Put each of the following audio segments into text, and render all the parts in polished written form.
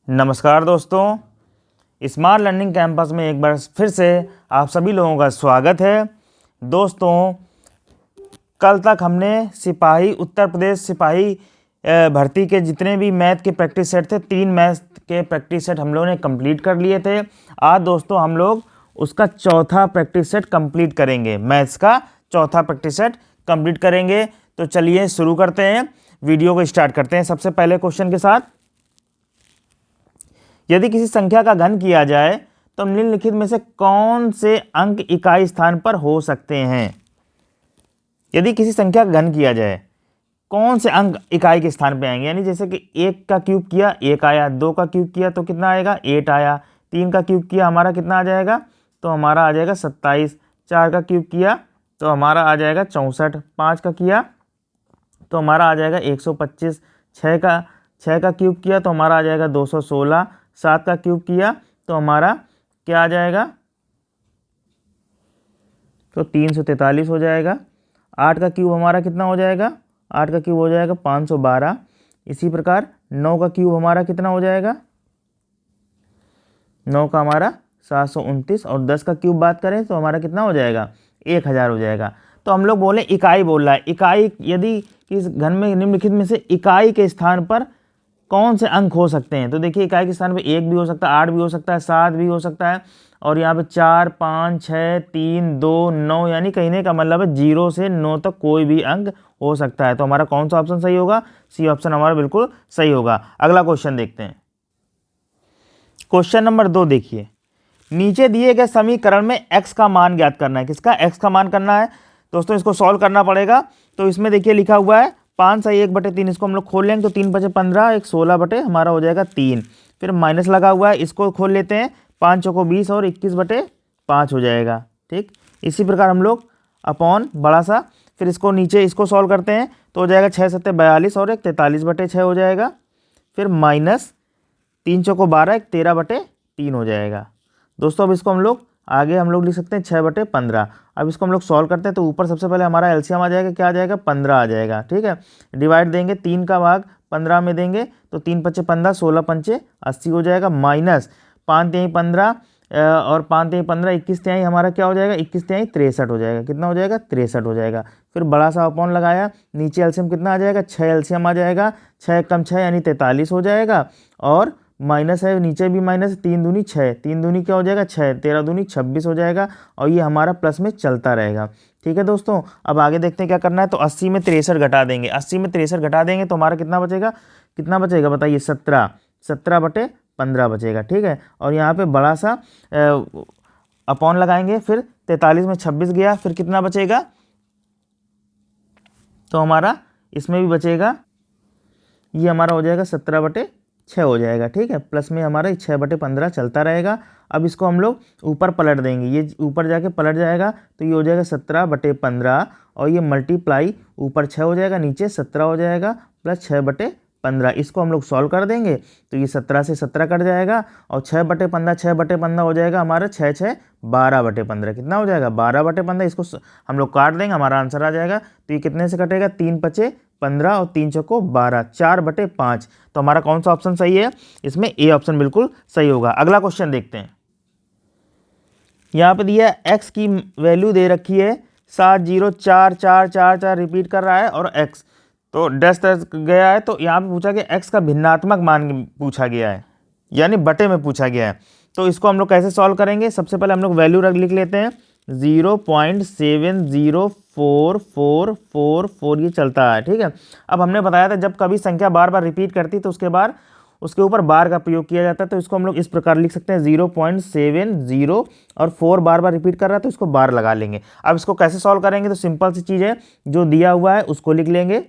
नमस्कार दोस्तों, smart learning campus में एक बार फिर से आप सभी लोगों का स्वागत है। दोस्तों, कल तक हमने सिपाही उत्तर प्रदेश सिपाही भर्ती के जितने भी मैथ के प्रैक्टिस सेट थे, 3 मैथ के प्रैक्टिस सेट हम लोगों ने कंप्लीट कर लिए थे। आज दोस्तों हम लोग उसका चौथा प्रैक्टिस सेट कंप्लीट करेंगे, मैथ्स का चौथा प्रैक्टिस सेट कंप्लीट करेंगे। तो चलिए शुरू करते हैं, वीडियो को स्टार्ट करते हैं। सबसे पहले क्वेश्चन के साथ, यदि किसी संख्या का घन किया जाए तो निम्नलिखित में से कौन से अंक इकाई स्थान पर हो सकते हैं। यदि किसी संख्या का घन किया जाए, कौन से अंक इकाई के स्थान पे आएंगे। यानी जैसे कि 1 का क्यूब किया 1 आया, 2 का क्यूब किया तो कितना आएगा 8 आया, 3 का क्यूब किया हमारा कितना आ जाएगा, तो हमारा आ जाएगा 27, 4 का क्यूब किया तो हमारा आ जाएगा 64, 5 का किया तो हमारा आ जाएगा 125, 6 का क्यूब किया तो हमारा आ जाएगा 216, 7 का क्यूब किया तो हमारा क्या आ जाएगा, तो 343 हो जाएगा। 8 का क्यूब हमारा कितना हो जाएगा, 8 का क्यूब हो जाएगा 512। इसी प्रकार 9 का क्यूब हमारा कितना हो जाएगा, 9 का हमारा 729 और 10 का क्यूब बात करें तो हमारा कितना हो जाएगा 1000 हो जाएगा। तो हम लोग बोले इकाई बोल रहा है, इकाई यदि इस घन में निम्नलिखित में से इकाई के स्थान पर कौन से अंक हो सकते हैं। तो देखिए इकाई के स्थान पे 1 भी हो सकता है, 8 भी हो सकता है, 7 भी हो सकता है और यहाँ पे 4, 5, 6, 3, 2, 9, यानी कहने का मतलब है 0 से 9 तक कोई भी अंक हो सकता है। तो हमारा कौन सा ऑप्शन सही होगा, सी ऑप्शन हमारा बिल्कुल सही होगा। अगला क्वेश्चन देखते हैं। क्वेश्चन नंबर 2 देखिए, नीचे दिए गए समीकरण में x का मान ज्ञात करना है। किसका, x का मान करना है। दोस्तों इसको सॉल्व करना पड़ेगा। तो इसमें देखिए लिखा हुआ है 5 सही 1/3, इसको हम लोग खोल लेंगे तो 3 बचे 15, एक 16 बटे हमारा हो जाएगा 3। फिर माइनस लगा हुआ है, इसको खोल लेते हैं, 5 चौको 20 और 21/5 हो जाएगा। ठीक, इसी प्रकार हम लोग अपॉन बड़ा सा, फिर इसको नीचे इसको सॉल्व करते हैं तो हो जाएगा 6 7 42 और एक 43/6 हो जाएगा। फिर माइनस 3 चौको 12, एक 13/3 हो जाएगा। दोस्तों अब इसको हम लोग आगे हम लोग लिख सकते हैं 6/15। अब इसको हम लोग सॉल्व करते हैं तो ऊपर सबसे पहले हमारा एलसीएम आ जाएगा, क्या आ जाएगा 15 आ जाएगा। ठीक है, डिवाइड देंगे 3 का भाग 15 में देंगे तो 3 पच्चे 15, 16 पंचे 80 हो जाएगा। माइनस 5 तिहाई 15 और 5 तिहाई 15, 21 तिहाई हमारा क्या हो जाएगा, 21 तिहाई 63 हो जाएगा। कितना हो जाएगा, 63 हो जाएगा। फिर बड़ा सा अपॉन लगाया, नीचे एलसीएम कितना आ जाएगा, 6 एलसीएम आ जाएगा, 6 कम 6 यानी 43 हो जाएगा। और माइनस है नीचे भी माइनस, 3 दूनी 6, 3 दूनी क्या हो जाएगा 6, 13 दूनी 26 हो जाएगा और ये हमारा प्लस में चलता रहेगा। ठीक है दोस्तों, अब आगे देखते हैं क्या करना है। तो 80 में 63 घटा देंगे, 80 में 63 घटा देंगे तो हमारा कितना बचेगा, कितना बचेगा बताइए, 17, 17/15 बचेगा। ठीक है, और यहाँ पे बड़ा सा अपॉन लगाएंगे, फिर 43 में 26 गया, फिर कितना बचेगा, तो हमारा इसमें भी बचेगा, ये हमारा हो जाएगा 17/6 हो जाएगा। ठीक है, प्लस में हमारा 6/15 चलता रहेगा। अब इसको हम लोग ऊपर पलट देंगे, ये ऊपर जाके पलट जाएगा तो ये हो जाएगा 17/15 और ये मल्टीप्लाई ऊपर 6 हो जाएगा, नीचे 17 हो जाएगा प्लस 6/15। इसको हम लोग सॉल्व कर देंगे तो ये 17 से 17 कट जाएगा और 6/15 हो जाएगा हमारा 6 6 12/15। कितना हो जाएगा 12/15। इसको हम लोग काट देंगे, हमारा आंसर आ जाएगा। तो ये कितने से कटेगा, 3 पचे 15 और 3 चौको 12, 4/5। तो हमारा कौन सा ऑप्शन सही है, इसमें ए ऑप्शन बिल्कुल सही होगा। अगला क्वेश्चन देखते हैं। यहाँ पे दिया x की वैल्यू दे रखी है 704444 रिपीट कर रहा है और x तो डैश गया है। तो यहाँ पे पूछा गया x का भिन्नात्मक मान पूछा गया है, यानी बटे में पूछा गया है। तो इसको हम लोग कैसे सॉल्व करेंगे, सबसे पहले हम लोग वैल्यू लिख लेते हैं 0.70444 ये चलता है। ठीक है, अब हमने बताया था जब कभी संख्या बार बार रिपीट करती तो उसके बाद उसके ऊपर बार का प्रयोग किया जाता है। तो इसको हम लोग इस प्रकार लिख सकते हैं 0.70 और 4 बार बार रिपीट कर रहा है तो इसको बार लगा लेंगे। अब इसको कैसे सॉल्व करेंगे, तो सिंपल सी चीज़ है, जो दिया हुआ है उसको लिख लेंगे।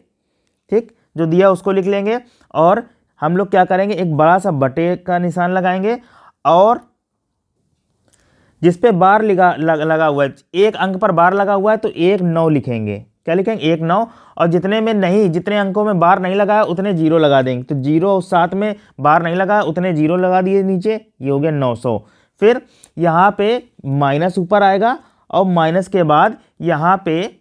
ठीक, जो दिया उसको लिख लेंगे और हम लोग क्या करेंगे, एक बड़ा सा बटे का निशान लगाएंगे और जिस पे बार लगा हुआ है, एक अंक पर बार लगा हुआ है तो 1 9 लिखेंगे। क्या लिखेंगे, 1 9। और जितने में नहीं, जितने अंकों में बार नहीं लगा है उतने 0 लगा देंगे। तो 0 और 7 में बार नहीं लगा है उतने 0 लगा दिए नीचे, ये हो गया 900। फिर यहाँ पे माइनस ऊपर आएगा और माइनस के बाद यहाँ पे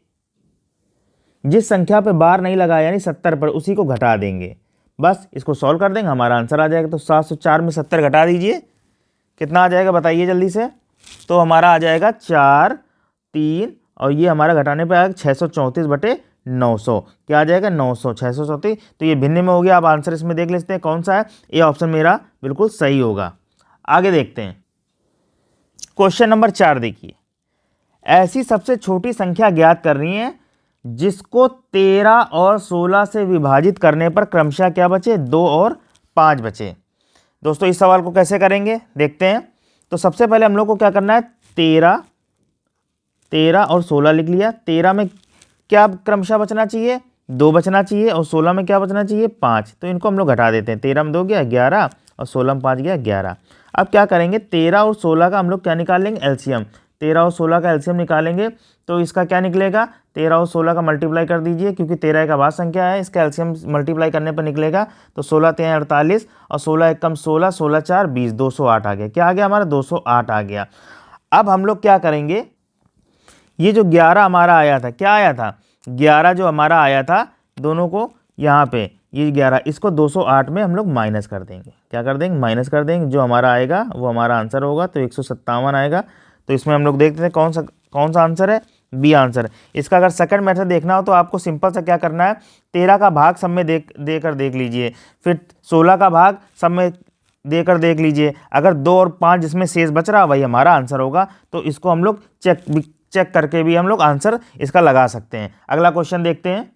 जिस संख्या पे बार नहीं लगा यानी 70 पर, उसी को घटा देंगे। बस इसको सॉल्व कर देंगे, हमारा आंसर आ जाएगा। तो 704 में 70 घटा दीजिए, कितना आ जाएगा बताइए जल्दी से। तो हमारा आ जाएगा 4, 3 और ये हमारा घटाने पे आएगा 634/900। क्या आ जाएगा 900, 634। तो ये भिन्न में हो गया। अब आंसर इसमें देख लेते हैं कौन सा है। ये ऑप्शन मेरा बिल्कुल सही होगा। आगे देखते हैं क्वेश्चन नंबर 4। देखिए, ऐसी सबसे छोटी संख्या ज्ञात करनी है जिसको 13 और 16 से विभाजित करने पर क्रमशः क्या बचे, 2 और 5 बचे। दोस्तों इस सवाल को कैसे करेंगे देखते हैं। तो सबसे पहले हम लोग को क्या करना है, 13 और 16 लिख लिया। 13 में क्या क्रमशः बचना चाहिए, 2 बचना चाहिए, और 16 में क्या बचना चाहिए, 5। तो इनको हम लोग घटा देते हैं। 13 में 2 गया 11 और 16 में 5 गया 11। अब क्या करेंगे, 13 और 16 का हम लोग क्या निकाल लेंगे, एलसीएम। 13 और 16 का एलसीएम निकालेंगे तो इसका क्या निकलेगा, 13 और 16 का मल्टीप्लाई कर दीजिए, क्योंकि 13 एक आवाज संख्या है, इसका एलसीएम मल्टीप्लाई करने पर निकलेगा। तो 16 3 48 और 16 1 कम 16, 16 4 20, 208 आ गया। क्या आ गया हमारा, 208 आ गया। अब हम लोग क्या करेंगे, ये जो 11 हमारा आया था, क्या आया था, 11 जो हमारा आया था, दोनों को यहाँ पे ये 11, इसको 208 में हम लोग माइनस कर देंगे। क्या कर देंगे, माइनस कर देंगे। जो हमारा आएगा वो हमारा आंसर होगा। तो 157 आएगा। तो इसमें हम लोग देखते हैं कौन सा आंसर है, बी आंसर। इसका अगर सेकंड मेथड देखना हो तो आपको सिंपल सा क्या करना है, 13 का भाग सब में देकर देख लीजिए, फिर 16 का भाग सब में देकर देख लीजिए। अगर 2 और 5 जिसमें शेष बच रहा वही हमारा आंसर होगा। तो इसको हम लोग चेक करके भी हम लोग आंसर इसका लगा सकते हैं। अगला क्वेश्चन देखते हैं,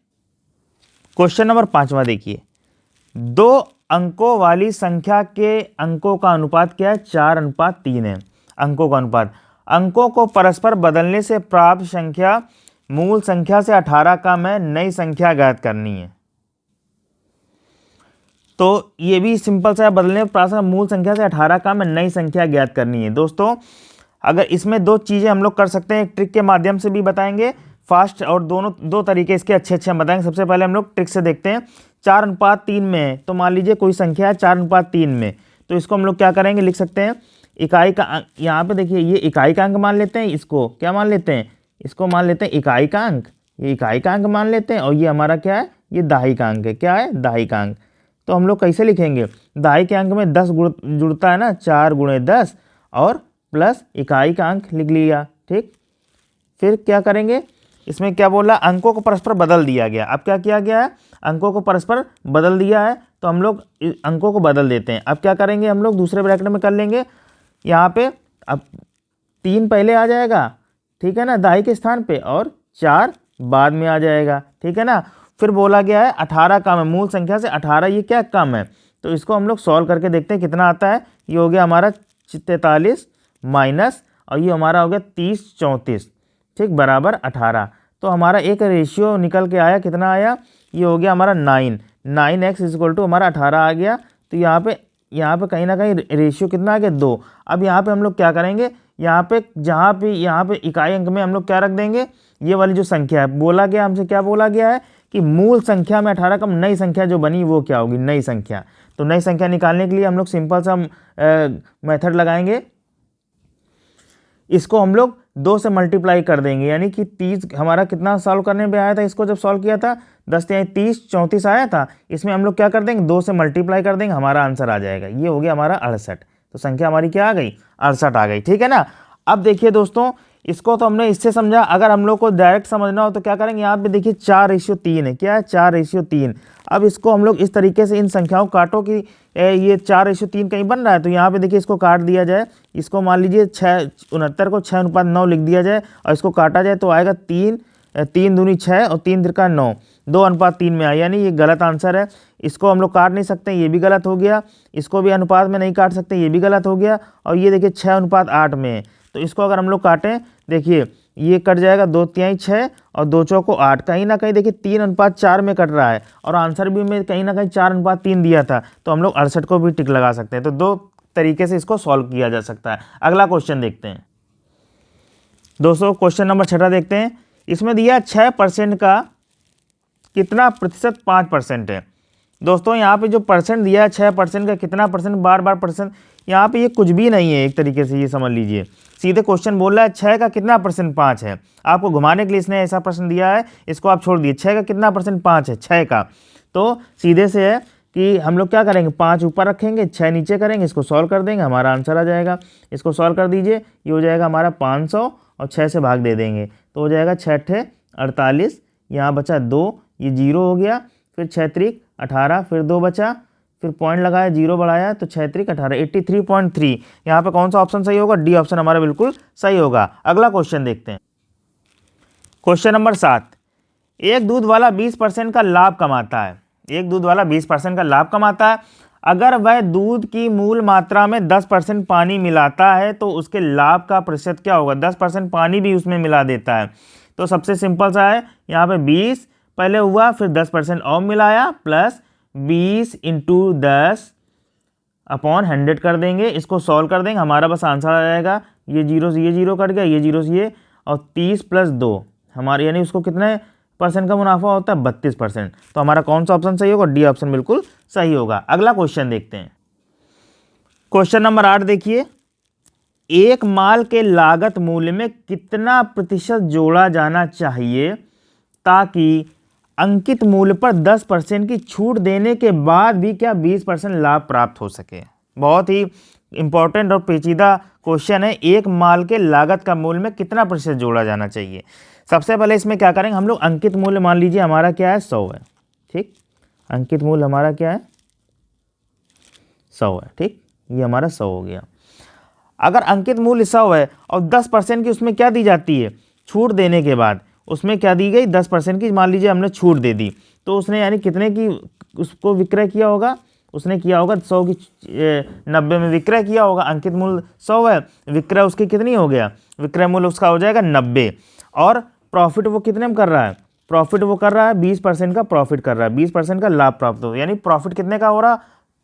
क्वेश्चन नंबर 5वां। देखिए, 2 अंकों वाली संख्या के अंकों का अनुपात क्या है, 4:3 है। अंकों का अनुपात, अंकों को परस्पर बदलने से प्राप्त संख्या मूल संख्या से 18 कम है, नई संख्या ज्ञात करनी है। तो ये भी सिंपल सा, बदलने पर प्राप्त मूल संख्या से 18 कम है, नई संख्या ज्ञात करनी है। दोस्तों अगर इसमें 2 चीज़ें हम लोग कर सकते हैं, एक ट्रिक के माध्यम से भी बताएंगे फास्ट, और दो तरीके इसके अच्छे हम बताएंगे। सबसे पहले हम लोग ट्रिक से देखते हैं। 4:3 में है, तो मान लीजिए कोई संख्या है 4:3 में, तो इसको हम लोग क्या करेंगे, लिख सकते हैं इकाई का अंक। यहाँ पे देखिए ये इकाई का अंक मान लेते हैं, इसको क्या मान लेते हैं, इसको मान लेते हैं इकाई का अंक, ये इकाई का अंक मान लेते हैं, और ये हमारा क्या है, ये दहाई का अंक है। क्या है, दहाई का अंक। तो हम लोग कैसे लिखेंगे, दहाई के अंक में 10 जुड़ता है ना, 4 × 10 और प्लस इकाई का अंक लिख लिया। ठीक, फिर क्या करेंगे, इसमें क्या बोला, अंकों को परस्पर बदल दिया गया। अब क्या किया गया है, अंकों को परस्पर बदल दिया है, तो हम लोग अंकों को बदल देते हैं। अब क्या करेंगे, हम लोग दूसरे ब्रैकेट में कर लेंगे यहाँ पे। अब 3 पहले आ जाएगा, ठीक है ना, दहाई के स्थान पे, और 4 बाद में आ जाएगा। ठीक है ना। फिर बोला गया है 18 कम है, मूल संख्या से 18 ये क्या कम है। तो इसको हम लोग सॉल्व करके देखते हैं कितना आता है। ये हो गया हमारा 43 माइनस, और ये हमारा हो गया 30 34, ठीक, बराबर 18। तो हमारा एक रेशियो निकल के आया, कितना आया, ये हो गया हमारा 9x = हमारा 18 आ गया। तो यहाँ पे कहीं ना कहीं रेशियो कितना आ गया, 2। अब यहाँ पे हम लोग क्या करेंगे, यहाँ पे इकाई अंक में हम लोग क्या रख देंगे, ये वाली जो संख्या है, बोला गया हमसे, क्या बोला गया है कि मूल संख्या में 18 कम नई संख्या जो बनी वो क्या होगी, नई संख्या। तो नई संख्या निकालने के लिए हम लोग सिंपल सा मेथड लगाएंगे। इसको हम लोग 2 से मल्टीप्लाई कर देंगे, यानी कि 30 हमारा कितना सॉल्व करने पे आया था, इसको जब सॉल्व किया था 10 × 30 34 आया था। इसमें हम लोग क्या कर देंगे, 2 से मल्टीप्लाई कर देंगे, हमारा आंसर आ जाएगा। ये हो गया हमारा 68। तो संख्या हमारी क्या आ गई, 68 आ गई। ठीक है ना। अब देखिए दोस्तों, इसको तो हमने इससे समझा। अगर हम लोग को डायरेक्ट समझना हो तो क्या करेंगे, यहाँ पे देखिए 4:3 है। क्या है, 4:3। अब इसको हम लोग इस तरीके से इन संख्याओं को काटो कि ये 4:3 कहीं बन रहा है, तो यहाँ पे देखिए इसको काट दिया जाए। इसको मान लीजिए 69 को 6:9 लिख दिया जाए, और इसको काटा जाए तो आएगा 3 दूनी 6 और 3 तिरका 9, 2:3 में आया, यानी ये गलत आंसर है। इसको हम लोग काट नहीं सकते, ये भी गलत हो गया। इसको भी अनुपात में नहीं काट सकते, ये भी गलत हो गया। और ये देखिए 6:8 में है, तो इसको अगर हम लोग काटें, देखिए ये कट जाएगा, 2 तिहाई 6 और 2 चौको 8। कहीं ना कहीं देखिए 3:4 में कट रहा है, और आंसर भी में कहीं ना कहीं 4:3 दिया था। तो हम लोग 68 को भी टिक लगा सकते हैं। तो 2 तरीके से इसको सॉल्व किया जा सकता है। अगला क्वेश्चन देखते हैं दोस्तों, क्वेश्चन नंबर 6 देखते हैं। इसमें दिया 6% का कितना प्रतिशत 5% है। दोस्तों यहाँ पे जो परसेंट दिया है 6% का कितना परसेंट, बार परसेंट, यहाँ पे ये कुछ भी नहीं है। एक तरीके से ये समझ लीजिए, सीधे क्वेश्चन बोल रहा है 6 का कितना परसेंट 5 है। आपको घुमाने के लिए इसने ऐसा प्रश्न दिया है, इसको आप छोड़ दिए। 6 का कितना परसेंट 5 है, 6 का। तो सीधे से है कि हम लोग क्या करेंगे, 5 ऊपर रखेंगे, 6 नीचे करेंगे, इसको सॉल्व कर देंगे, हमारा आंसर आ जाएगा। इसको सॉल्व कर दीजिए, ये हो जाएगा हमारा 500 और 6 से भाग दे देंगे तो हो जाएगा 6 48, यहाँ बचा 2, ये 0 हो गया, फिर 6 त्रिक 18, फिर 2 बचा, फिर पॉइंट लगाया, 0 बढ़ाया तो 6 त्रिक 18, 83.3। यहाँ पे कौन सा ऑप्शन सही होगा, डी ऑप्शन हमारा बिल्कुल सही होगा। अगला क्वेश्चन देखते हैं, क्वेश्चन नंबर 7। एक दूध वाला 20% का लाभ कमाता है, एक दूध वाला 20% का लाभ कमाता है। अगर वह दूध की मूल मात्रा में 10% पानी मिलाता है तो उसके लाभ का प्रतिशत क्या होगा, 10% पानी भी उसमें मिला देता है। तो सबसे सिंपल सा है, यहाँ पे 20 पहले हुआ, फिर 10% और मिलाया, प्लस 20 × 10 अपॉन 100 कर देंगे, इसको सॉल्व कर देंगे, हमारा बस आंसर आ जाएगा। ये 0 से ये 0 कट गया, ये 0 से ये, और 30 + 2 हमारे, यानी उसको कितने % का मुनाफा होता है, 32%। तो हमारा कौन सा ऑप्शन सही होगा, डी ऑप्शन बिल्कुल सही होगा। अगला क्वेश्चन देखते हैं, क्वेश्चन नंबर 8 देखिए। एक माल के लागत मूल्य में कितना प्रतिशत जोड़ा जाना चाहिए ताकि अंकित मूल्य पर 10% की छूट देने के बाद भी क्या 20% लाभ प्राप्त हो सके। बहुत ही इंपॉर्टेंट और पेचीदा क्वेश्चन है। एक माल के लागत का मूल्य में कितना प्रतिशत जोड़ा जाना चाहिए। सबसे पहले इसमें क्या करेंगे हम लोग, अंकित मूल्य मान लीजिए हमारा क्या है, 100 है, ठीक। अंकित मूल्य हमारा क्या है, 100 है, ठीक। ये हमारा 100 हो गया। अगर अंकित मूल्य 100 है और 10% की उसमें क्या दी जाती है, छूट देने के बाद उसमें क्या दी गई, 10% की मान लीजिए हमने छूट दे दी, तो उसने यानी कितने की उसको विक्रय किया होगा, उसने किया होगा 100 की 90 में विक्रय किया होगा। अंकित मूल्य 100 है, विक्रय उसकी कितनी हो गया, विक्रय मूल्य उसका हो जाएगा 90, और प्रॉफिट वो कितने में कर रहा है, प्रॉफिट वो कर रहा है 20% का प्रॉफिट कर रहा है, 20% का लाभ प्राप्त हो, यानी प्रॉफिट कितने का हो रहा,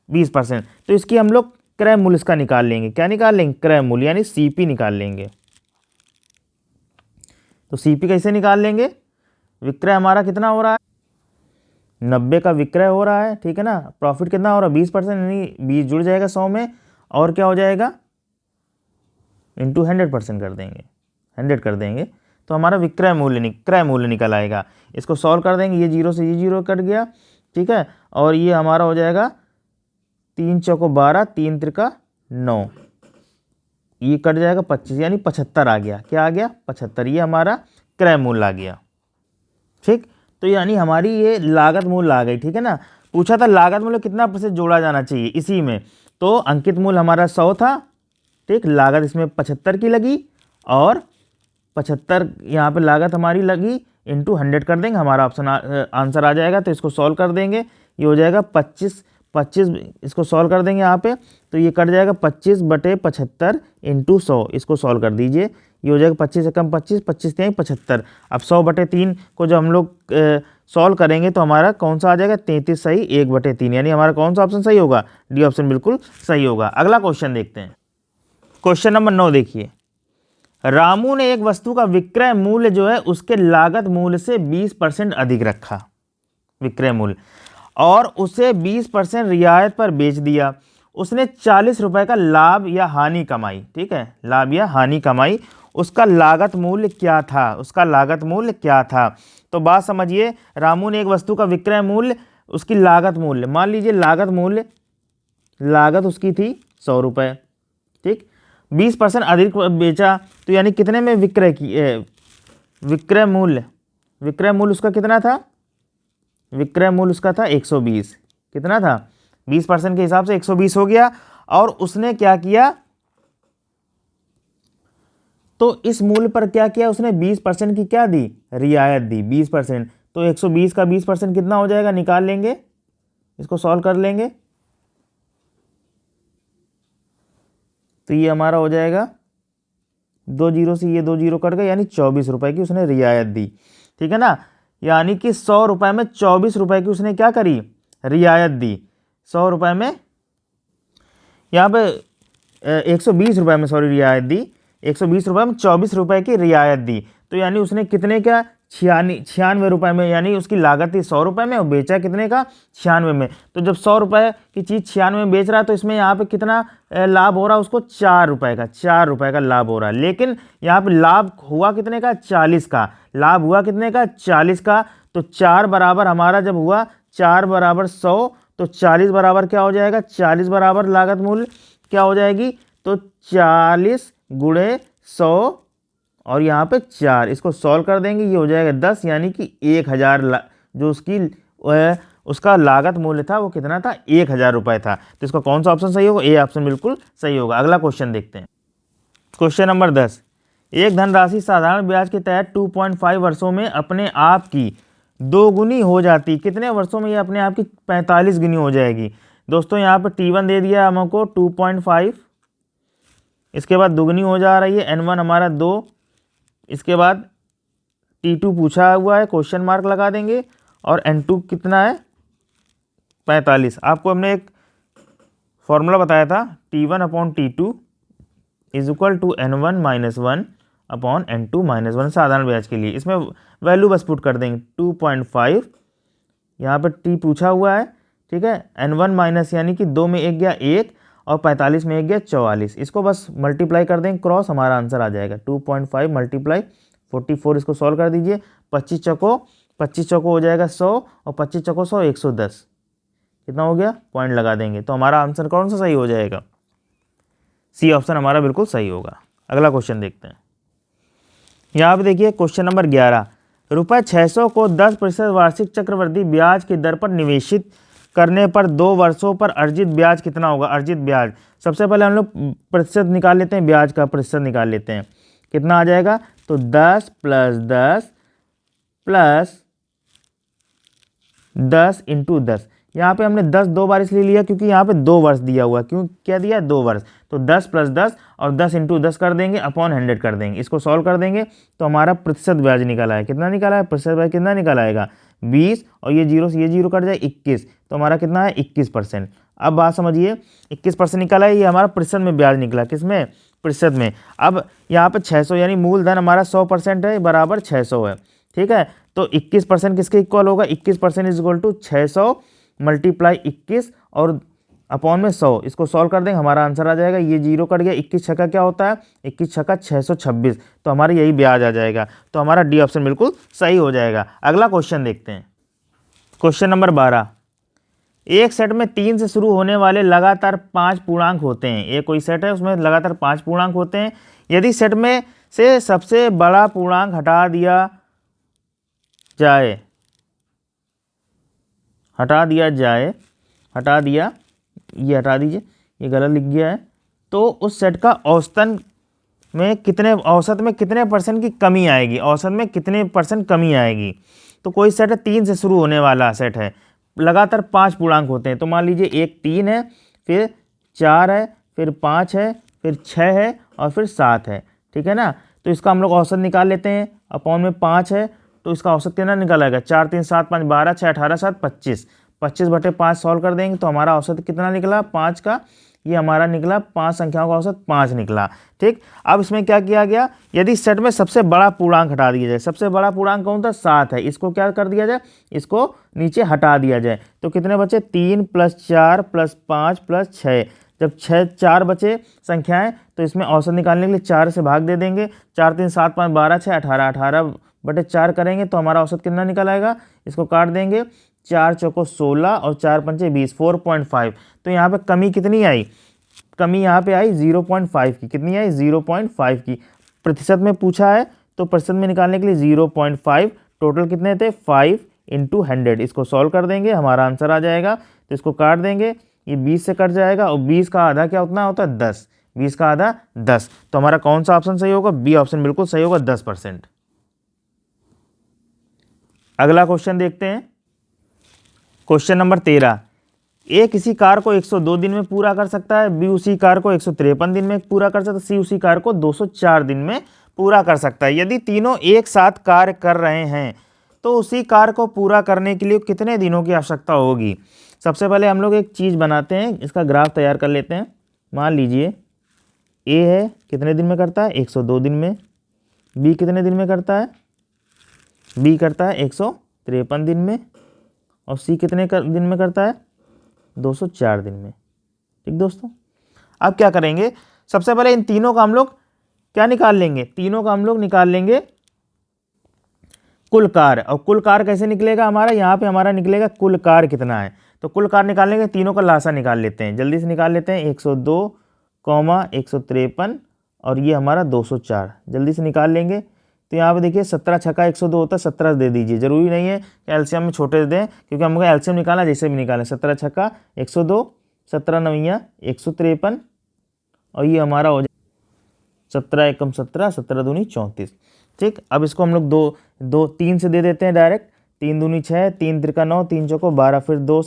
20%। तो इसकी हम लोग क्रय मूल्य इसका निकाल लेंगे, क्या निकाल लेंगे, क्रय मूल्य यानी सीपी निकाल लेंगे। तो सीपी कैसे निकाल लेंगे, विक्रय हमारा कितना हो रहा है, 90 का विक्रय हो रहा है, ठीक है ना। प्रॉफिट कितना हो रहा है, 20%, यानी 20 जुड़ जाएगा 100 में, और क्या हो जाएगा इंटू 100% कर देंगे, 100 कर देंगे, तो हमारा विक्रय मूल्य क्रय मूल्य निकल आएगा। इसको सॉल्व कर देंगे, ये 0 से ये 0 कट गया, ठीक है, और ये हमारा हो जाएगा 3 चौको 12, 3 त्रिका 9, ये कट जाएगा 25, यानी 75 आ गया, क्या आ गया 75, ये हमारा क्रय मूल्य आ गया, ठीक। तो यानी हमारी ये लागत मूल्य आ गई, ठीक है ना। पूछा था लागत मूल्य कितना प्रतिशत जोड़ा जाना चाहिए इसी में, तो अंकित मूल्य हमारा 100 था, ठीक, लागत इसमें 75 की लगी, और 75 यहाँ पे लागत हमारी लगी, इंटू 100 कर देंगे, हमारा ऑप्शन आंसर आ जाएगा। तो इसको सॉल्व कर देंगे, ये हो जाएगा 25, इसको सॉल्व कर देंगे यहाँ पे, तो ये कट जाएगा 25/75 इंटू 100, इसको सॉल्व कर दीजिए, ये हो जाएगा 25 से कम 25, 25 के 75। अब 100/3 को जब हम लोग सॉल्व करेंगे तो हमारा कौन सा आ जाएगा, 33 सही 1/3, यानी हमारा कौन सा ऑप्शन सही होगा, डी ऑप्शन बिल्कुल सही होगा। अगला क्वेश्चन देखते हैं, क्वेश्चन नंबर 9 देखिए। रामू ने एक वस्तु का विक्रय मूल्य जो है उसके लागत मूल्य से 20% अधिक रखा, विक्रय मूल्य, और उसे 20% रियायत पर बेच दिया। उसने 40 रुपए का लाभ या हानि कमाई, ठीक है, लाभ या हानि कमाई। उसका लागत मूल्य क्या था, उसका लागत मूल्य क्या था। तो बात समझिए, रामू ने एक वस्तु का विक्रय मूल्य, उसकी लागत मूल्य, मान लीजिए लागत मूल्य, लागत उसकी थी 100 रुपये, ठीक, 20% अधिक बेचा, तो यानी कितने में विक्रय की, विक्रय मूल्य उसका कितना था, विक्रय मूल्य उसका था 120, कितना था, 20% के हिसाब से 120 हो गया। और उसने क्या किया, तो इस मूल्य पर क्या किया उसने, 20% की क्या दी, रियायत दी 20%। तो 120 का 20% कितना हो जाएगा, निकाल लेंगे, इसको सॉल्व कर लेंगे, तो ये हमारा हो जाएगा 2 0 से ये 2 0 कट गए, यानी 24 रुपए की उसने रियायत दी, ठीक है ना। यानी कि 100 रुपए में 24 रुपए की उसने क्या करी, रियायत दी। 100 रुपए में, यहाँ पे 120 रुपए में सॉरी रियायत दी, 120 रुपए में 24 रुपए की रियायत दी। तो यानी उसने कितने का, 96 रुपए में, यानी उसकी लागत थी 100 रुपए में और बेचा कितने का, 96 में। तो जब 100 रुपए की चीज़ 96 में बेच रहा है तो इसमें यहाँ पे कितना लाभ हो रहा है उसको, 4 रुपए का, 4 रुपए का लाभ हो रहा है। लेकिन यहाँ पे लाभ हुआ कितने का, 40 का, लाभ हुआ कितने का, 40 का। तो 4 बराबर हमारा जब हुआ, 4 बराबर 100, तो 40 बराबर क्या हो जाएगा, 40 बराबर लागत मूल्य क्या हो जाएगी, तो 40 गुणे 100 और यहाँ पे 4, इसको सॉल्व कर देंगे, ये हो जाएगा 10, यानी कि 1000 जो उसका लागत मूल्य था वो कितना था, 1000 रुपये था। तो इसका कौन सा ऑप्शन सही होगा, ए ऑप्शन बिल्कुल सही होगा। अगला क्वेश्चन देखते हैं। क्वेश्चन नंबर 10, एक धनराशि साधारण ब्याज के तहत 2.5 वर्षों में अपने आप की दोगुनी हो जाती, कितने वर्षों में ये अपने आप की 45 गुनी हो जाएगी। दोस्तों यहाँ पर T1 दे दिया हमको 2.5, इसके बाद दुगनी हो जा रही है, N1 हमारा 2, इसके बाद T2 पूछा हुआ है, क्वेश्चन मार्क लगा देंगे, और N2 कितना है 45। आपको हमने एक फॉर्मूला बताया था, T1/T2 is equal to N1 - 1/N2 - 1 साधारण ब्याज के लिए। इसमें वैल्यू बस पुट कर देंगे 2.5, यहाँ पर T पूछा हुआ है, ठीक है, N1 माइनस यानी कि 2 में 1 गया 1 और 45 में 1 गया 44, इसको बस मल्टीप्लाई कर देंगे क्रॉस, हमारा आंसर आ जाएगा 2.5 मल्टीप्लाई 44। इसको सॉल्व कर दीजिए, 25 चौको हो जाएगा 100 और 25 चौको 100 110, कितना हो गया, पॉइंट लगा देंगे। तो हमारा आंसर कौन सा सही हो जाएगा, सी ऑप्शन हमारा बिल्कुल सही होगा। अगला क्वेश्चन देखते हैं। यहाँ पे देखिए क्वेश्चन नंबर 11, रुपये 600 को 10% वार्षिक चक्रवृद्धि ब्याज की दर पर निवेशित करने पर 2 वर्षों पर अर्जित ब्याज कितना होगा। अर्जित ब्याज, सबसे पहले हम लोग प्रतिशत निकाल लेते हैं, ब्याज का प्रतिशत निकाल लेते हैं, कितना आ जाएगा, तो 10 + 10 + 10 × 10। यहाँ पे हमने 10 2 बार इसलिए लिया क्योंकि यहाँ पे 2 वर्ष दिया हुआ है, क्यों क्या दिया, 2 वर्ष। तो 10 + 10 और 10 × 10 कर देंगे, अपॉन 100 कर देंगे, इसको सॉल्व कर देंगे तो हमारा प्रतिशत ब्याज निकला है, कितना निकला है, प्रतिशत ब्याज कितना निकल आएगा 20, और ये जीरो से ये जीरो कट जाए 21, तो हमारा कितना है 21%। अब बात समझिए, 21% निकला है, ये हमारा प्रतिशत में ब्याज निकला, किस में, प्रतिशत में। अब यहाँ पे 600 यानी मूलधन हमारा 100% है, बराबर 600 है, ठीक है। तो 21% किसके इक्वल होगा, 21% इज इक्वल टू 600 मल्टीप्लाई 21 और अपॉन में 100, इसको सॉल्व कर देंगे, हमारा आंसर आ जाएगा, ये जीरो कट गया, 21 छक्का क्या होता है, 21 छक्का 626, तो हमारा यही ब्याज आ जाएगा। तो हमारा डी ऑप्शन बिल्कुल सही हो जाएगा। अगला क्वेश्चन देखते हैं। क्वेश्चन नंबर 12, एक सेट में 3 से शुरू होने वाले लगातार 5 पूर्णांक होते हैं। एक कोई सेट है उसमें लगातार 5 पूर्णांक होते हैं। यदि सेट में से सबसे बड़ा पूर्णांक हटा दिया जाए, ये हटा दीजिए, ये गलत लिख गया है, तो उस सेट का औसत में कितने % की कमी आएगी, औसत में कितने % कमी आएगी। तो कोई सेट है 3 से शुरू होने वाला सेट है, लगातार 5 पूर्णांक होते हैं, तो मान लीजिए एक 3 है, फिर 4 है, फिर 5 है, फिर 6 है और फिर 7 है, ठीक है ना। तो इसका हम लोग औसत निकाल लेते हैं, अपॉन में 5 है तो इसका औसत कितना निकल आएगा, 4 3 7 5 12 6 18 7 25, 25/5 सॉल्व कर देंगे तो हमारा औसत कितना निकला 5 का, ये हमारा निकला 5 संख्याओं का औसत 5 निकला, ठीक। अब इसमें क्या किया गया, यदि सेट में सबसे बड़ा पूर्णांक हटा दिया जाए, सबसे बड़ा पूर्णांक कौन था 7 है, इसको क्या कर दिया जाए, इसको नीचे हटा दिया जाए, तो कितने बचे 3 + 4 + 5 + 6, जब 4 बचे संख्याएं तो इसमें औसत निकालने के लिए 4 से भाग दे देंगे, 4 3 7 5 12 6 18, 18/4 करेंगे तो हमारा औसत कितना निकल आएगा, इसको काट देंगे, 4 चौको 16 और 4 पंचे 20, 4.5। तो यहाँ पे कमी कितनी आई, कमी यहाँ पे आई 0.5 की, कितनी आई 0.5 की। प्रतिशत में पूछा है तो प्रतिशत में निकालने के लिए 0.5, टोटल कितने थे 5 × 100, इसको सॉल्व कर देंगे, हमारा आंसर आ जाएगा। तो इसको काट देंगे, ये 20 से कट जाएगा और 20 का आधा क्या उतना होता है 10, 20 का आधा 10, तो हमारा कौन सा ऑप्शन सही होगा, बी ऑप्शन बिल्कुल सही होगा 10%। अगला क्वेश्चन देखते हैं। क्वेश्चन नंबर 13, ए किसी कार्य को 102 दिन में पूरा कर सकता है, बी उसी कार्य को 153 दिन में पूरा कर सकता है, सी उसी कार्य को 204 दिन में पूरा कर सकता है। यदि तीनों एक साथ कार्य कर रहे हैं तो उसी कार्य को पूरा करने के लिए कितने दिनों की आवश्यकता होगी। सबसे पहले हम लोग एक चीज़ बनाते हैं, इसका ग्राफ तैयार कर लेते हैं। मान लीजिए ए है कितने दिन में करता है 102 दिन में, बी कितने दिन में करता है, बी करता है 153 दिन में, और सी कितने दिन में करता है 204 दिन में, ठीक दोस्तों। अब क्या करेंगे, सबसे पहले इन तीनों का हम लोग क्या निकाल लेंगे, तीनों का हम लोग निकाल लेंगे कुल कार्य। और कुल कार्य कैसे निकलेगा हमारा, यहाँ पे हमारा निकलेगा कुल कार्य कितना है, तो कुल कार निकालने के तीनों का लासा निकाल लेते हैं, जल्दी से निकाल लेते हैं। 102, 153 और ये हमारा 204, जल्दी से निकाल लेंगे। तो यहाँ पे देखिए 17 छक्का 102 होता है, 17 दे दीजिए, जरूरी नहीं है कि एलसीएम में छोटे दें, क्योंकि हमको एलसीएम निकालना जैसे भी निकालें। 17 छक्का 102, 17 नवैया 153 और ये हमारा हो जाए 17 एकम 17, 17 दूनी 34। ठीक, अब इसको हम लोग 3 से दे देते हैं डायरेक्ट। 3 दूनी 6, 3 त्रिका 9, 3 चौको 12, फिर 2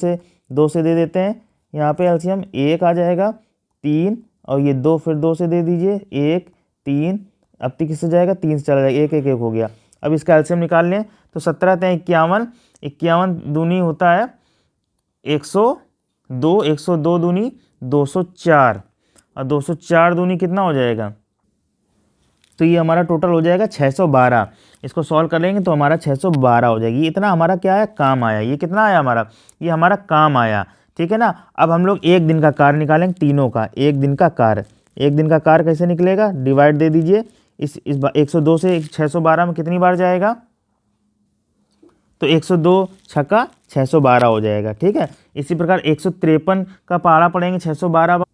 से दे देते हैं। यहाँ पे एलसीएम 1 आ जाएगा, 3 और ये 2, फिर 2 से दे दीजिए, 1 3, अब तक किससे जाएगा, 3 से चला जाएगा, 1 1 1 हो गया। अब इसका एलसीएम निकाल लें तो 17 × 51, 51 दूनी होता है 102, 102 दूनी 204 और 204 दूनी कितना हो जाएगा, तो ये हमारा टोटल हो जाएगा 612। इसको सॉल्व कर लेंगे तो हमारा 612 हो जाएगी। इतना हमारा क्या है, काम आया। ये कितना आया हमारा, ये हमारा काम आया। ठीक है ना। अब हम लोग एक दिन का कार्य निकालेंगे तीनों का। एक दिन का कार्य, एक दिन का कार्य कैसे निकलेगा, डिवाइड दे दीजिए। इस 102 से 612 में कितनी बार जाएगा, तो 102 छक्का 612 हो जाएगा। ठीक है। इसी प्रकार 153 का पारा पढ़ेंगे 612 बार,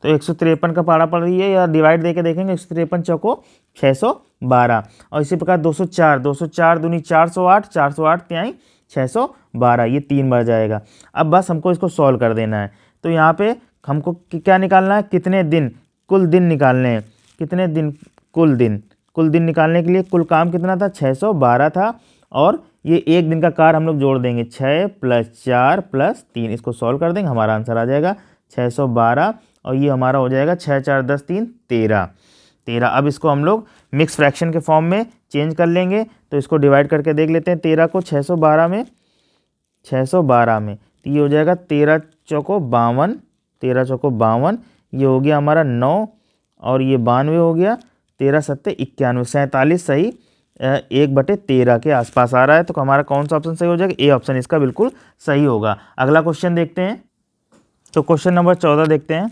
तो 153 का पारा पड़ रही है या डिवाइड देके देखेंगे, 153 चौको 612। और इसी प्रकार 204, 204 दूनी 408, 408 त्याई 612, ये 3 बार जाएगा। अब बस हमको इसको सॉल्व कर देना है। तो यहाँ पे हमको क्या निकालना है, कितने दिन, कुल दिन निकालने हैं। कितने दिन, कुल दिन। कुल दिन निकालने के लिए कुल काम कितना था, 612 था। और ये एक दिन का कार्य हम लोग जोड़ देंगे, 6 + 4 + 3, इसको सॉल्व कर देंगे, हमारा आंसर आ जाएगा 612। और ये हमारा हो जाएगा 6 4 10 3 13। अब इसको हम लोग मिक्स फ्रैक्शन के फॉर्म में चेंज कर लेंगे। तो इसको डिवाइड करके देख लेते हैं, 13 को 612 में, 612 में, तो ये हो जाएगा 13 चौको 52, 13 चौको 52, ये हो गया हमारा 9 और ये 92 हो गया, 13 7 91, 47 सही 1/13 के आसपास आ रहा है। तो हमारा कौन सा ऑप्शन सही हो जाएगा, ए ऑप्शन इसका बिल्कुल सही होगा। अगला क्वेश्चन देखते हैं। तो क्वेश्चन नंबर 14 देखते हैं।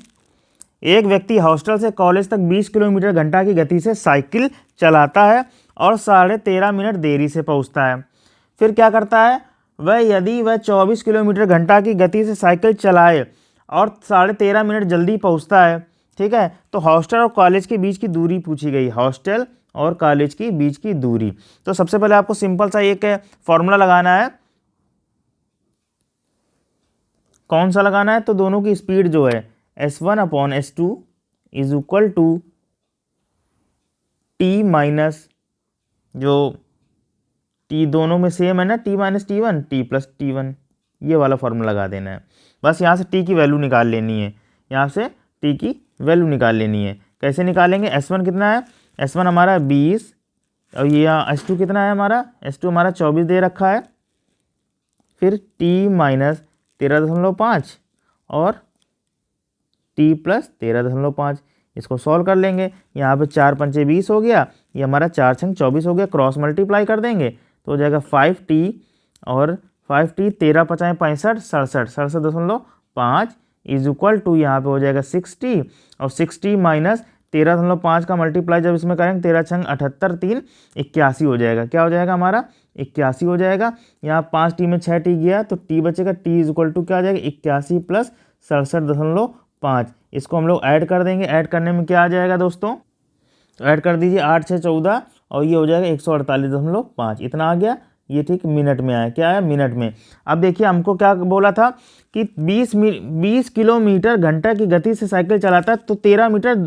एक व्यक्ति हॉस्टल से कॉलेज तक 20 किलोमीटर घंटा की गति से साइकिल चलाता है और 13.5 मिनट देरी से पहुंचता है। फिर क्या करता है वह, यदि वह 24 किलोमीटर घंटा की गति से साइकिल चलाए और 13.5 मिनट जल्दी पहुंचता है। ठीक है। तो हॉस्टल और कॉलेज के बीच की दूरी पूछी गई, हॉस्टल और कॉलेज के बीच की दूरी। तो सबसे पहले आपको सिंपल सा एक फॉर्मूला लगाना है। कौन सा लगाना है, तो दोनों की स्पीड जो है S1/S2 = T माइनस, जो T दोनों में सेम है ना, T - T1, T + T1, ये वाला फॉर्मूला लगा देना है। बस यहाँ से T की वैल्यू निकाल लेनी है, यहाँ से T की वैल्यू निकाल लेनी है। कैसे निकालेंगे, S1 कितना है, S1 हमारा 20 और ये S2 कितना है हमारा, S2 हमारा 24 दे रखा है। फिर T - 13.5 और T + 13.5, इसको सॉल्व कर लेंगे। यहाँ पे 4 × 5 = 20 हो गया, ये हमारा 4 × 6 = 24 हो गया, क्रॉस मल्टीप्लाई कर देंगे तो हो जाएगा 5T और 5T 13 × 5 = 65, 67, 67.5 = यहाँ पे हो जाएगा 6T और 6T - 13.5 का मल्टीप्लाई जब इसमें करेंगे 13 × 6 = 78, 3 81 हो जाएगा। क्या हो जाएगा हमारा, 81 हो जाएगा। यहाँ 5T में 6T गया तो T बचेगा, T = क्या आ जाएगा, 81 + 67.5। इसको हम लोग ऐड कर देंगे। ऐड करने में क्या आ जाएगा दोस्तों, तो ऐड कर दीजिए, 8 6 14 और ये हो जाएगा 148.5, इतना आ गया। ये ठीक मिनट में आया, क्या है, मिनट में। अब देखिए हमको क्या बोला था कि 20 किलोमीटर घंटा की गति से साइकिल चलाता है तो 13 मिनट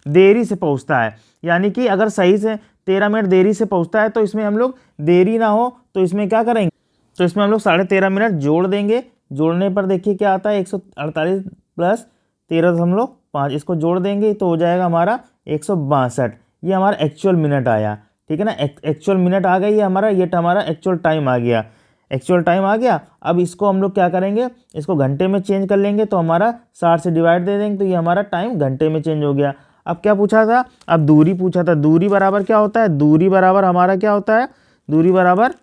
देरी से पहुंचता है। यानी कि अगर सही से 13 मिनट देरी से पहुंचता है तो इसमें हम लोग देरी ना हो तो इसमें क्या करेंगे, तो इसमें हम लोग 13.5 मिनट जोड़ देंगे। जोड़ने पर देखिए क्या आता है, 148 + 13.5, इसको जोड़ देंगे तो हो जाएगा हमारा 162। ये हमारा एक्चुअल मिनट आया। ठीक है ना, एक्चुअल मिनट आ गई है हमारा, ये हमारा एक्चुअल टाइम आ गया, एक्चुअल टाइम आ गया। अब इसको हम लोग क्या करेंगे, इसको घंटे में चेंज कर लेंगे तो हमारा 60 से डिवाइड दे देंगे तो ये हमारा टाइम घंटे में चेंज हो गया। अब क्या पूछा था, अब दूरी पूछा था। दूरी बराबर क्या होता है, दूरी बराबर हमारा क्या होता है, दूरी बराबर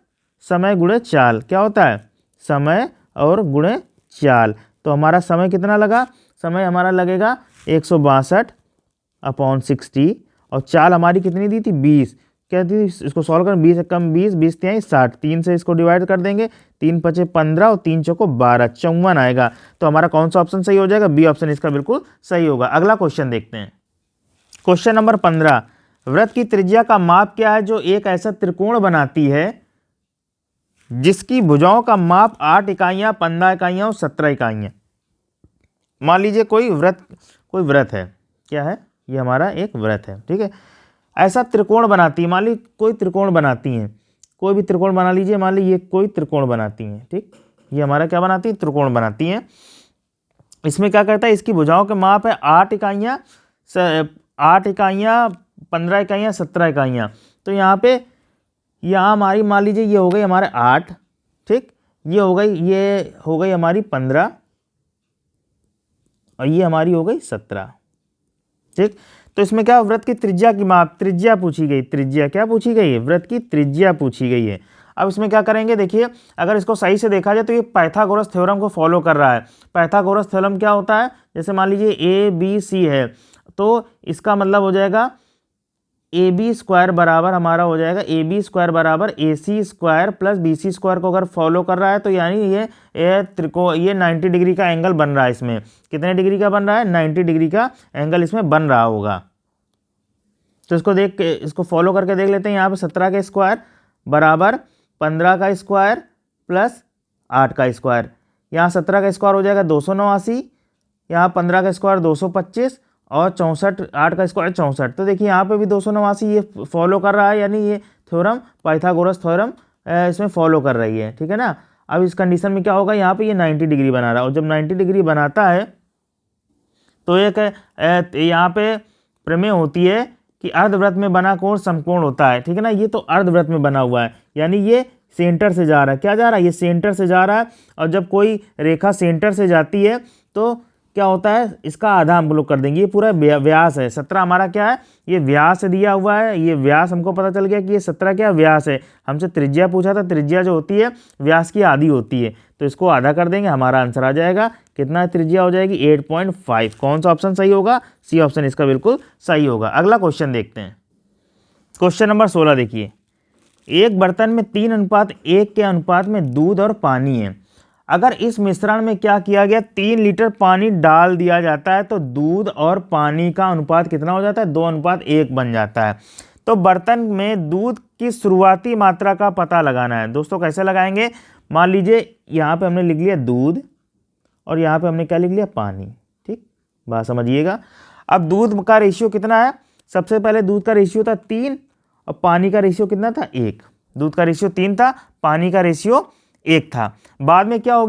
समय गुणे चाल। क्या होता है, समय और गुणे चाल। तो हमारा समय कितना लगा, समय हमारा लगेगा 162/60 और चाल हमारी कितनी दी थी, 20। कहती है इसको सॉल्व करें, 20 कम 20, 20 तिहाई 60, 3 से इसको डिवाइड कर देंगे, 3 पचे 15 और 3 चौको 12, 54 आएगा। तो हमारा कौन सा ऑप्शन सही हो जाएगा? बी ऑप्शन इसका बिल्कुल सही होगा। अगला क्वेश्चन देखते हैं, क्वेश्चन नंबर 15। वृत्त की त्रिज्या का माप क्या है जो एक ऐसा त्रिकोण बनाती है जिसकी भुजाओं का माप 8 इकाइयां, 15 इकाइयां और 17 इकाइयां। मान लीजिए कोई व्रत है, क्या है? ये हमारा एक व्रत है, ठीक है। ऐसा त्रिकोण बनाती है, मान ली कोई त्रिकोण बनाती हैं, कोई भी त्रिकोण बना लीजिए, मान ली ये कोई त्रिकोण बनाती हैं, ठीक। ये हमारा क्या बनाती है? त्रिकोण बनाती हैं। इसमें क्या करता है, इसकी भुजाओं के माप है 8 इकाइयाँ, 8 इकाइयाँ, 15 इकाइयाँ, 17 इकाइयाँ। तो यहाँ पे यहाँ हमारी मान लीजिए ये हो गई हमारे 8, ठीक, ये हो गई हमारी 15 और ये हमारी हो गई 17, ठीक। तो इसमें क्या, व्रत की त्रिज्या की माप, त्रिज्या पूछी गई, त्रिज्या क्या पूछी गई है? व्रत की त्रिज्या पूछी गई है। अब इसमें क्या करेंगे, देखिए अगर इसको सही से देखा जाए तो ये पाइथागोरस थ्योरम को फॉलो कर रहा है। पाइथागोरस थ्योरम क्या होता है? जैसे मान लीजिए ए बी सी है, तो इसका मतलब हो जाएगा ए बी स्क्वायर बराबर हमारा हो जाएगा ए बी स्क्वायर बराबर A C square plus B C square को अगर फॉलो कर रहा है तो यानी ये 90 डिग्री का एंगल बन रहा है। इसमें कितने डिग्री का बन रहा है? 90 डिग्री का एंगल इसमें बन रहा होगा। तो इसको देख के, इसको फॉलो करके देख लेते हैं। यहाँ पे 17 का स्क्वायर बराबर 15 का स्क्वायर प्लस 8 का स्क्वायर। यहाँ 17 का स्क्वायर हो जाएगा 289, यहाँ 15 का स्क्वायर 225 और 64, 8 का स्क्वायर 64। तो देखिए यहाँ पे भी 289 ये फॉलो कर रहा है, यानी ये थ्योरम पाइथागोरस थ्योरम इसमें फॉलो कर रही है, ठीक है ना। अब इस कंडीशन में क्या होगा, यहाँ पे ये 90 डिग्री बना रहा है और जब 90 डिग्री बनाता है तो एक यहाँ पे प्रमेय होती है कि अर्धवृत्त में बना कोण समकोण होता है, ठीक है ना। ये तो अर्धवृत्त में बना हुआ है, यानी ये सेंटर से जा रहा है। क्या जा रहा है? ये सेंटर से जा रहा है। और जब कोई रेखा सेंटर से जाती है तो क्या होता है, इसका आधा हम लोग कर देंगे। ये पूरा व्यास है, 17 हमारा क्या है, ये व्यास दिया हुआ है। ये व्यास हमको पता चल गया कि ये 17 क्या व्यास है। हमसे त्रिज्या पूछा था, त्रिज्या जो होती है व्यास की आधी होती है, तो इसको आधा कर देंगे, हमारा आंसर आ जाएगा। कितना त्रिज्या हो जाएगी? 8.5। कौन सा ऑप्शन सही होगा? सी ऑप्शन इसका बिल्कुल सही होगा। अगला क्वेश्चन देखते हैं, क्वेश्चन नंबर 16 देखिए। एक बर्तन में 3:1 के अनुपात में दूध और पानी है। अगर इस मिश्रण में क्या किया गया, 3 लीटर पानी डाल दिया जाता है तो दूध और पानी का अनुपात कितना हो जाता है? 2:1 बन जाता है। तो बर्तन में दूध की शुरुआती मात्रा का पता लगाना है। दोस्तों कैसे लगाएंगे? मान लीजिए यहाँ पे हमने लिख लिया दूध और यहाँ पे हमने क्या लिख लिया? पानी, ठीक, बात समझिएगा। अब दूध का रेशियो कितना है? सबसे पहले दूध का रेशियो था 3 और पानी का रेशियो कितना था? 1। दूध का रेशियो 3 था, पानी का रेशियो 1 था। बाद में क्या हो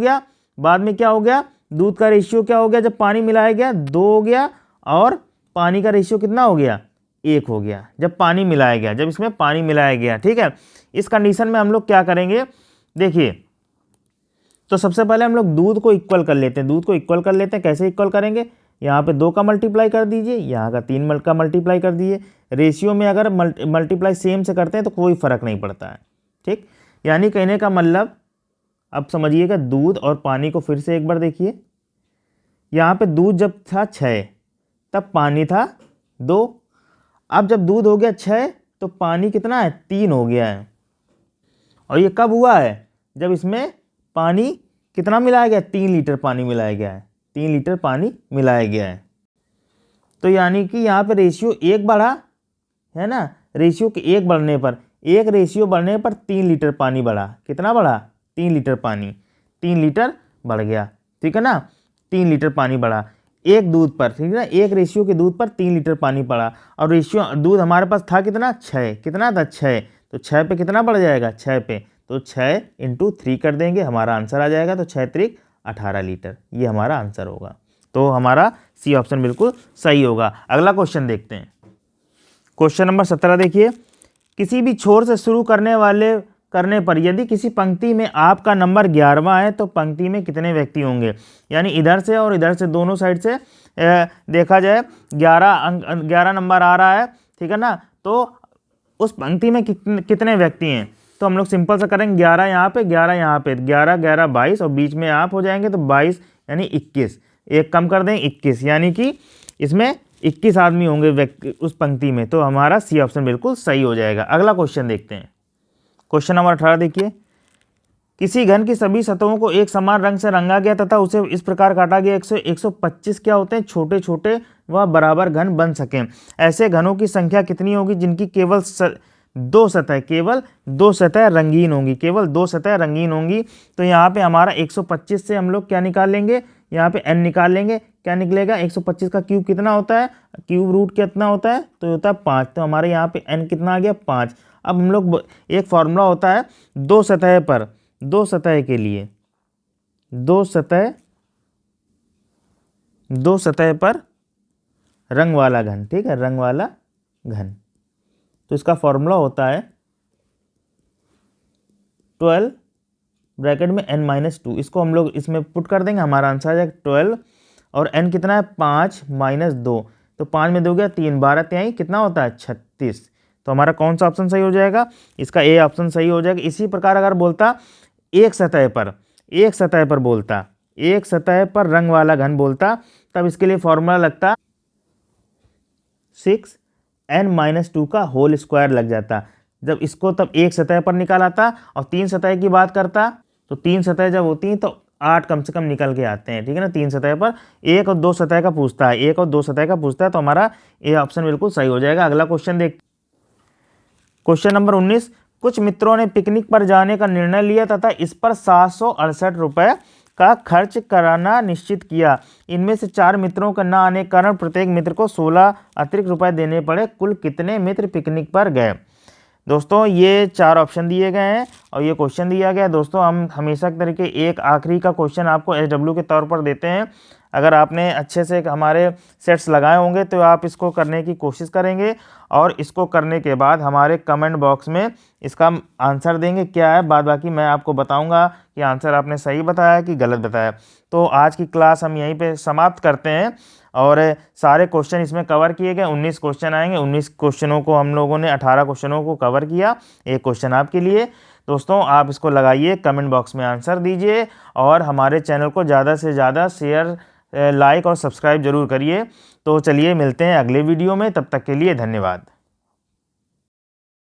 गया? दूध का रेशियो क्या हो गया? जब पानी मिलाया गया 2 हो गया और पानी का रेशियो कितना हो गया? 1 हो गया जब पानी मिलाया गया, जब इसमें पानी मिलाया गया, ठीक है। इस कंडीशन में हम लोग क्या करेंगे, देखिए तो सबसे पहले हम लोग दूध को इक्वल कर लेते हैं। कैसे इक्वल करेंगे? यहाँ पे 2 का मल्टीप्लाई कर दीजिए, यहाँ का 3 का मल्टीप्लाई कर दीजिए। रेशियो में अगर मल्टीप्लाई सेम से करते हैं तो कोई फर्क नहीं पड़ता है, ठीक। यानी कहने का मतलब, अब समझिएगा, दूध और पानी को फिर से एक बार देखिए। यहाँ पे दूध जब था 6 तब पानी था 2। अब जब दूध हो गया 6 तो पानी कितना है? 3 हो गया है। और ये कब हुआ है? जब इसमें पानी कितना मिलाया गया? 3 लीटर पानी मिलाया गया है। 3 लीटर पानी मिलाया गया है। तो यानी कि यहाँ पे रेशियो 1 बढ़ा है ना। रेशियो के 1 बढ़ने पर, 1 रेशियो बढ़ने पर 3 लीटर पानी बढ़ा। कितना बढ़ा? 3 लीटर पानी, 3 लीटर बढ़ गया, ठीक है ना। 3 लीटर पानी बढ़ा एक दूध पर, ठीक है ना। 1 रेशियो के दूध पर 3 लीटर पानी पड़ा और रेशियो दूध हमारे पास था कितना? 6। कितना था? 6। तो 6 पे कितना बढ़ जाएगा? 6 पे, तो 6 × 3 कर देंगे, हमारा आंसर आ जाएगा। तो 6 त्रिक 18 लीटर, ये हमारा आंसर होगा। तो हमारा सी ऑप्शन बिल्कुल सही होगा। अगला क्वेश्चन देखते हैं, क्वेश्चन नंबर 17 देखिए। किसी भी छोर से शुरू करने पर यदि किसी पंक्ति में आपका नंबर 11वां है तो पंक्ति में कितने व्यक्ति होंगे? यानी इधर से और इधर से दोनों साइड से देखा जाए 11 नंबर आ रहा है, ठीक है ना। तो उस पंक्ति में कितने व्यक्ति हैं? तो हम लोग सिंपल सा करेंगे, 11 यहाँ पे, 11 यहाँ पे, 11 11 22 और बीच में आप हो जाएंगे तो 22 यानी 21। एक कम कर दें 21, यानी कि इसमें 21 आदमी होंगे व्यक्ति उस पंक्ति में, तो हमारा सी ऑप्शन बिल्कुल सही हो जाएगा। अगला क्वेश्चन देखते हैं। क्वेश्चन नंबर 18 देखिए, किसी घन की सभी सतहों को एक समान रंग से रंगा गया तथा उसे इस प्रकार काटा गया 125 क्या होते हैं, छोटे छोटे व बराबर घन बन सकें। ऐसे घनों की संख्या कितनी होगी जिनकी केवल दो सतह रंगीन होंगी, केवल 2 सतह रंगीन होंगी। तो यहाँ पे हमारा 125 से हम लोग क्या निकाल लेंगे, यहाँ पे n निकाल लेंगे। क्या निकलेगा, 125 का क्यूब कितना होता है, क्यूब रूट कितना होता है, तो होता है 5। तो हमारे यहाँ पे n कितना आ गया, 5। अब हम लोग एक फॉर्मूला होता है दो सतह के लिए, दो सतह पर रंग वाला घन, ठीक है, रंग वाला घन। तो इसका फॉर्मूला होता है 12 ब्रैकेट में n-2। इसको हम लोग इसमें पुट कर देंगे, हमारा आंसर आ जाएगा 12 और n कितना है 5 - 2, तो 5 में 2 गया 3, 12 तिहाई कितना होता है 36। तो हमारा कौन सा ऑप्शन सही हो जाएगा, इसका ए ऑप्शन सही हो जाएगा। इसी प्रकार अगर बोलता एक सतह पर रंग वाला घन बोलता, तब इसके लिए फॉर्मूला लगता 6n-2 का होल स्क्वायर लग जाता। जब इसको तब एक सतह पर निकाल आता, और 3 सतह की बात करता, तो 3 सतह जब होती हैं तो 8 कम से कम निकल के आते हैं, ठीक है ना। 3 सतह पर 1 और 2 सतह का पूछता है, तो हमारा ए ऑप्शन बिल्कुल सही हो जाएगा। अगला क्वेश्चन देख, क्वेश्चन नंबर 19, कुछ मित्रों ने पिकनिक पर जाने का निर्णय लिया तथा इस पर 768 रुपये का खर्च कराना निश्चित किया। इनमें से 4 मित्रों का न आने के कारण प्रत्येक मित्र को 16 अतिरिक्त रुपए देने पड़े। कुल कितने मित्र पिकनिक पर गए। दोस्तों ये 4 ऑप्शन दिए गए हैं और ये क्वेश्चन दिया गया है। दोस्तों हम हमेशा की तरीके एक आखिरी का क्वेश्चन आपको SW के तौर पर देते हैं। अगर आपने अच्छे से हमारे सेट्स लगाए होंगे तो आप इसको करने की कोशिश करेंगे, और इसको करने के बाद हमारे कमेंट बॉक्स में इसका आंसर देंगे क्या है। बाद बाकी मैं आपको बताऊंगा कि आंसर आपने सही बताया कि गलत बताया। तो आज की क्लास हम यहीं पे समाप्त करते हैं, और सारे क्वेश्चन इसमें कवर किए गए। 19 क्वेश्चन आएंगे, 19 क्वेश्चनों को हम लोगों ने 18 क्वेश्चनों को कवर किया। एक क्वेश्चन आपके लिए। दोस्तों आप इसको लगाइए, कमेंट बॉक्स में आंसर दीजिए, और हमारे चैनल को ज़्यादा से ज़्यादा शेयर, लाइक और सब्सक्राइब जरूर करिए। तो चलिए मिलते हैं अगले वीडियो में, तब तक के लिए धन्यवाद।